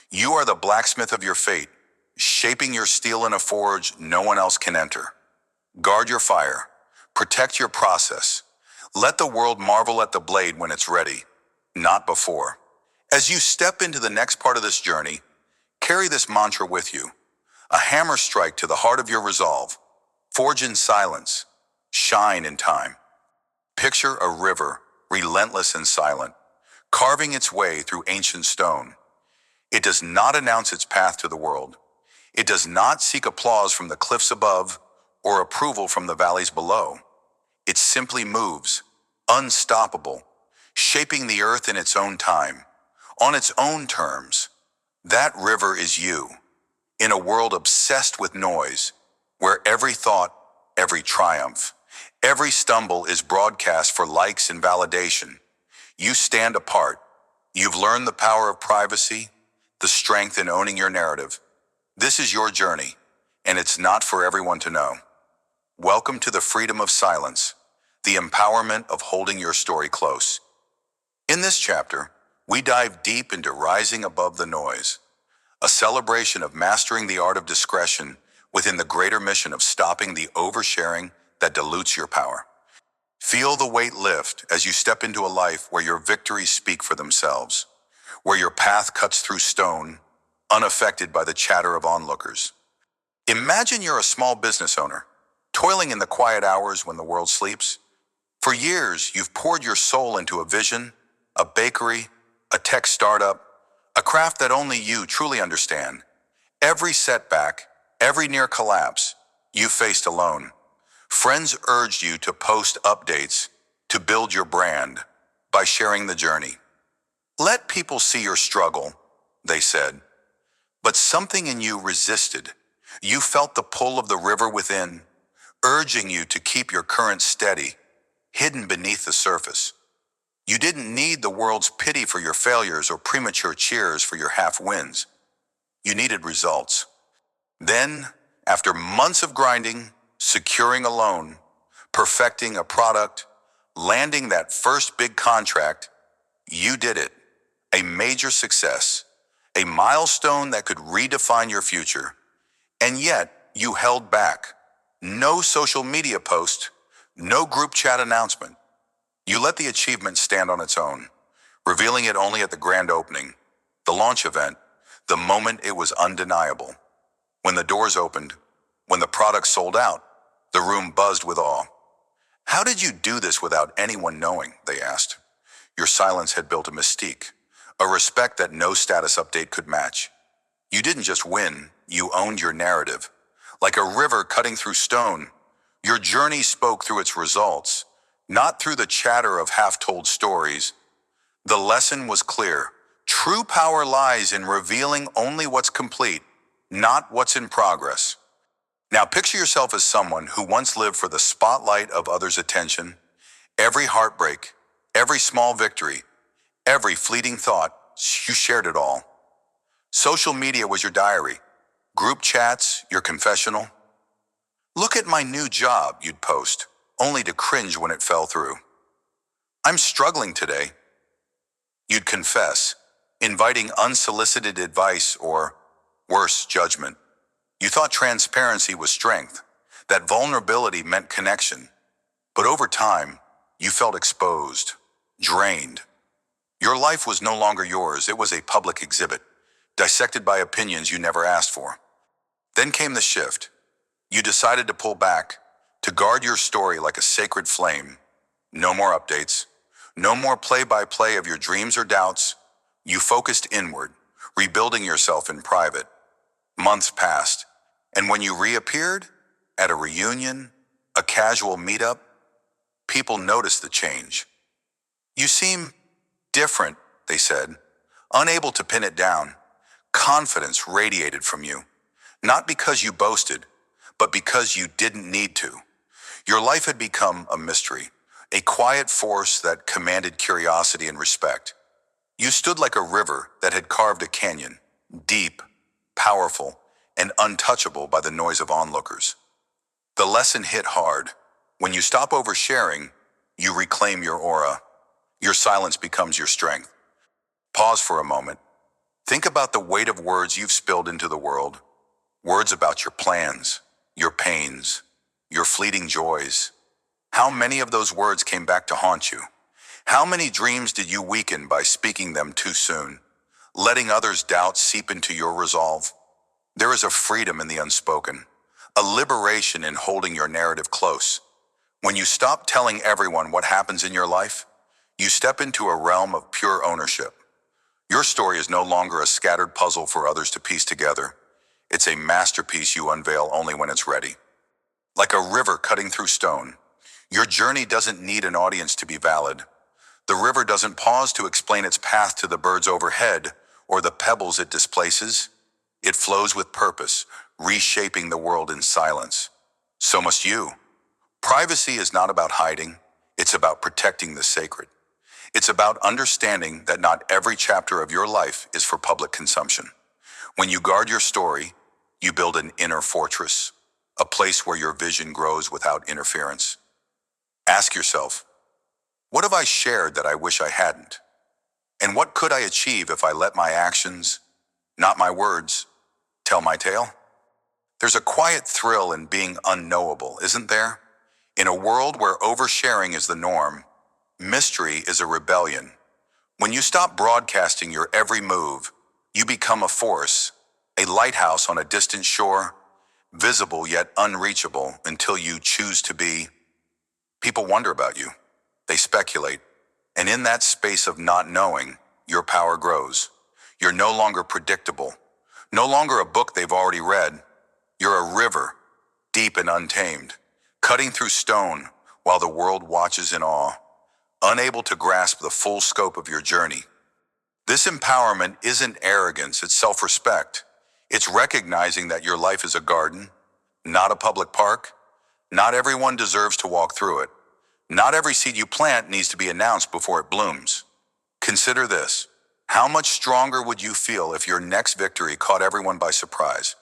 You are the blacksmith of your fate, shaping your steel in a forge no one else can enter. Guard your fire. Protect your process. Let the world marvel at the blade when it's ready, not before. As you step into the next part of this journey, carry this mantra with you. A hammer strike to the heart of your resolve. Forge in silence. Shine in time. Picture a river, relentless and silent, carving its way through ancient stone. It does not announce its path to the world. It does not seek applause from the cliffs above or approval from the valleys below. It simply moves, unstoppable, shaping the earth in its own time, on its own terms. That river is you, in a world obsessed with noise, where every thought, every triumph, every stumble is broadcast for likes and validation. You stand apart. You've learned the power of privacy, the strength in owning your narrative. This is your journey, and it's not for everyone to know. Welcome to the freedom of silence, the empowerment of holding your story close. In this chapter, we dive deep into rising above the noise, a celebration of mastering the art of discretion within the greater mission of stopping the oversharing that dilutes your power. Feel the weight lift as you step into a life where your victories speak for themselves, where your path cuts through stone, unaffected by the chatter of onlookers. Imagine you're a small business owner, toiling in the quiet hours when the world sleeps. For years, you've poured your soul into a vision, a bakery, a tech startup, a craft that only you truly understand. Every setback, every near collapse, you faced alone. Friends urged you to post updates, to build your brand, by sharing the journey. Let people see your struggle, they said. But something in you resisted. You felt the pull of the river within, urging you to keep your current steady, hidden beneath the surface. You didn't need the world's pity for your failures or premature cheers for your half-wins. You needed results. Then, after months of grinding, securing a loan, perfecting a product, landing that first big contract, you did it. A major success, a milestone that could redefine your future. And yet, you held back. No social media post, no group chat announcement. You let the achievement stand on its own, revealing it only at the grand opening, the launch event, the moment it was undeniable. When the doors opened, when the product sold out, the room buzzed with awe. How did you do this without anyone knowing? They asked. Your silence had built a mystique, a respect that no status update could match. You didn't just win, you owned your narrative. Like a river cutting through stone, your journey spoke through its results, not through the chatter of half-told stories. The lesson was clear. True power lies in revealing only what's complete, not what's in progress. Now picture yourself as someone who once lived for the spotlight of others' attention. Every heartbreak, every small victory, every fleeting thought, you shared it all. Social media was your diary. Group chats, your confessional. Look at my new job, you'd post, only to cringe when it fell through. I'm struggling today, you'd confess, inviting unsolicited advice or, worse, judgment. You thought transparency was strength, that vulnerability meant connection. But over time, you felt exposed, drained. Your life was no longer yours, it was a public exhibit, dissected by opinions you never asked for. Then came the shift. You decided to pull back, to guard your story like a sacred flame. No more updates, no more play-by-play of your dreams or doubts. You focused inward, rebuilding yourself in private. Months passed, and when you reappeared, at a reunion, a casual meetup, people noticed the change. You seem different, they said, unable to pin it down. Confidence radiated from you, not because you boasted, but because you didn't need to. Your life had become a mystery, a quiet force that commanded curiosity and respect. You stood like a river that had carved a canyon, deep, powerful, and untouchable by the noise of onlookers. The lesson hit hard. When you stop oversharing, you reclaim your aura. Your silence becomes your strength. Pause for a moment. Think about the weight of words you've spilled into the world. Words about your plans, your pains, your fleeting joys. How many of those words came back to haunt you? How many dreams did you weaken by speaking them too soon, letting others' doubts seep into your resolve? There is a freedom in the unspoken, a liberation in holding your narrative close. When you stop telling everyone what happens in your life, you step into a realm of pure ownership. Your story is no longer a scattered puzzle for others to piece together. It's a masterpiece you unveil only when it's ready. Like a river cutting through stone, your journey doesn't need an audience to be valid. The river doesn't pause to explain its path to the birds overhead or the pebbles it displaces. It flows with purpose, reshaping the world in silence. So must you. Privacy is not about hiding, it's about protecting the sacred. It's about understanding that not every chapter of your life is for public consumption. When you guard your story, you build an inner fortress, a place where your vision grows without interference. Ask yourself, what have I shared that I wish I hadn't? And what could I achieve if I let my actions, not my words, tell my tale? There's a quiet thrill in being unknowable, isn't there? In a world where oversharing is the norm, mystery is a rebellion. When you stop broadcasting your every move, you become a force, a lighthouse on a distant shore, visible yet unreachable until you choose to be. People wonder about you. They speculate. And in that space of not knowing, your power grows. You're no longer predictable, no longer a book they've already read. You're a river, deep and untamed, cutting through stone while the world watches in awe, unable to grasp the full scope of your journey. This empowerment isn't arrogance, it's self-respect. It's recognizing that your life is a garden, not a public park. Not everyone deserves to walk through it. Not every seed you plant needs to be announced before it blooms. Consider this. How much stronger would you feel if your next victory caught everyone by surprise?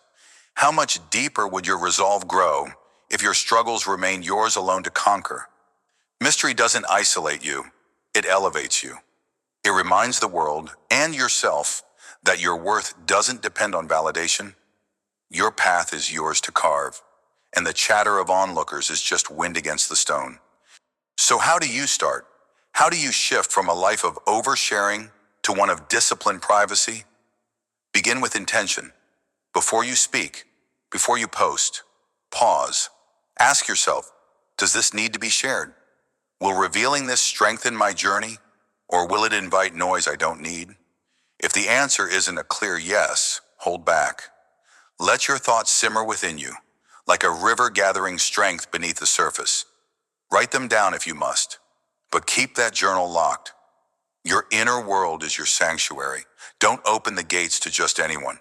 How much deeper would your resolve grow if your struggles remained yours alone to conquer? Mystery doesn't isolate you, it elevates you. It reminds the world and yourself that your worth doesn't depend on validation. Your path is yours to carve, and the chatter of onlookers is just wind against the stone. So how do you start? How do you shift from a life of oversharing to one of disciplined privacy? Begin with intention. Before you speak, before you post, pause. Ask yourself, does this need to be shared? Will revealing this strengthen my journey, or will it invite noise I don't need? If the answer isn't a clear yes, hold back. Let your thoughts simmer within you, like a river gathering strength beneath the surface. Write them down if you must, but keep that journal locked. Your inner world is your sanctuary. Don't open the gates to just anyone.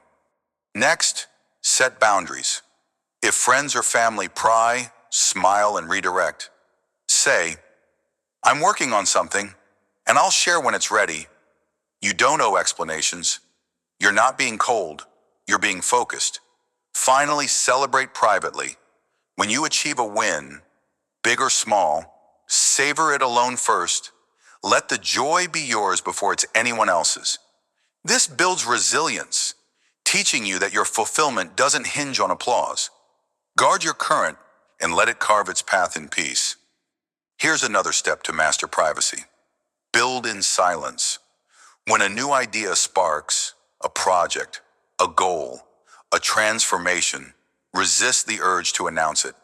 Next, set boundaries. If friends or family pry, smile and redirect. Say, I'm working on something, and I'll share when it's ready. You don't owe explanations. You're not being cold, you're being focused. Finally, celebrate privately. When you achieve a win, big or small, savor it alone first. Let the joy be yours before it's anyone else's. This builds resilience, teaching you that your fulfillment doesn't hinge on applause. Guard your current and let it carve its path in peace. Here's another step to master privacy. Build in silence. When a new idea sparks, a project, a goal, a transformation, resist the urge to announce it.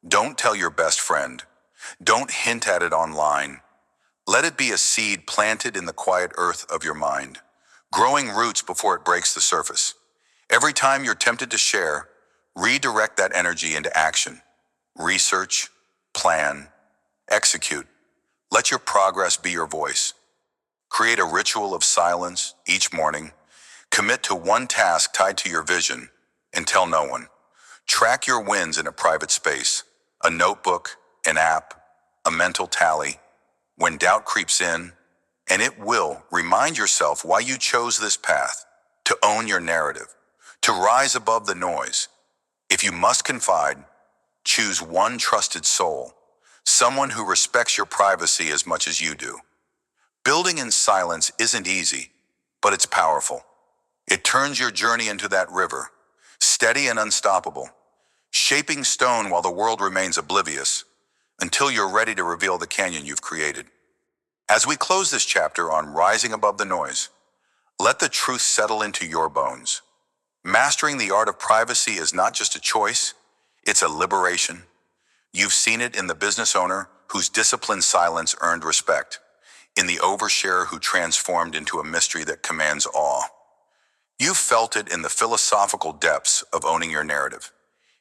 Don't tell your best friend. Don't hint at it online. Let it be a seed planted in the quiet earth of your mind, growing roots before it breaks the surface. Every time you're tempted to share, redirect that energy into action. Research, plan, execute. Let your progress be your voice. Create a ritual of silence each morning. Commit to one task tied to your vision and tell no one. Track your wins in a private space, a notebook, an app, a mental tally. When doubt creeps in, and it will, remind yourself why you chose this path, to own your narrative, to rise above the noise. If you must confide, choose one trusted soul, someone who respects your privacy as much as you do. Building in silence isn't easy, but it's powerful. It turns your journey into that river, steady and unstoppable, shaping stone while the world remains oblivious, until you're ready to reveal the canyon you've created. As we close this chapter on rising above the noise, let the truth settle into your bones. Mastering the art of privacy is not just a choice, it's a liberation. You've seen it in the business owner whose disciplined silence earned respect, in the oversharer who transformed into a mystery that commands awe. You've felt it in the philosophical depths of owning your narrative,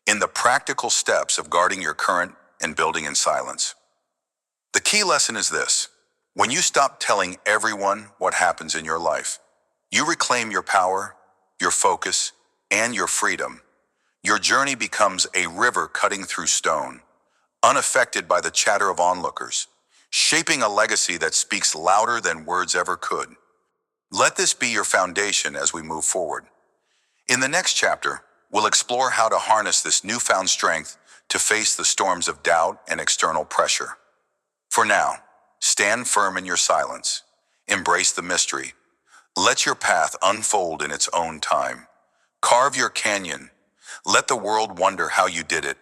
in the practical steps of guarding your current and building in silence. The key lesson is this: when you stop telling everyone what happens in your life, you reclaim your power, your focus, and your freedom. Your journey becomes a river cutting through stone, unaffected by the chatter of onlookers, shaping a legacy that speaks louder than words ever could. Let this be your foundation as we move forward. In the next chapter, we'll explore how to harness this newfound strength to face the storms of doubt and external pressure. For now, stand firm in your silence. Embrace the mystery. Let your path unfold in its own time. Carve your canyon. Let the world wonder how you did it.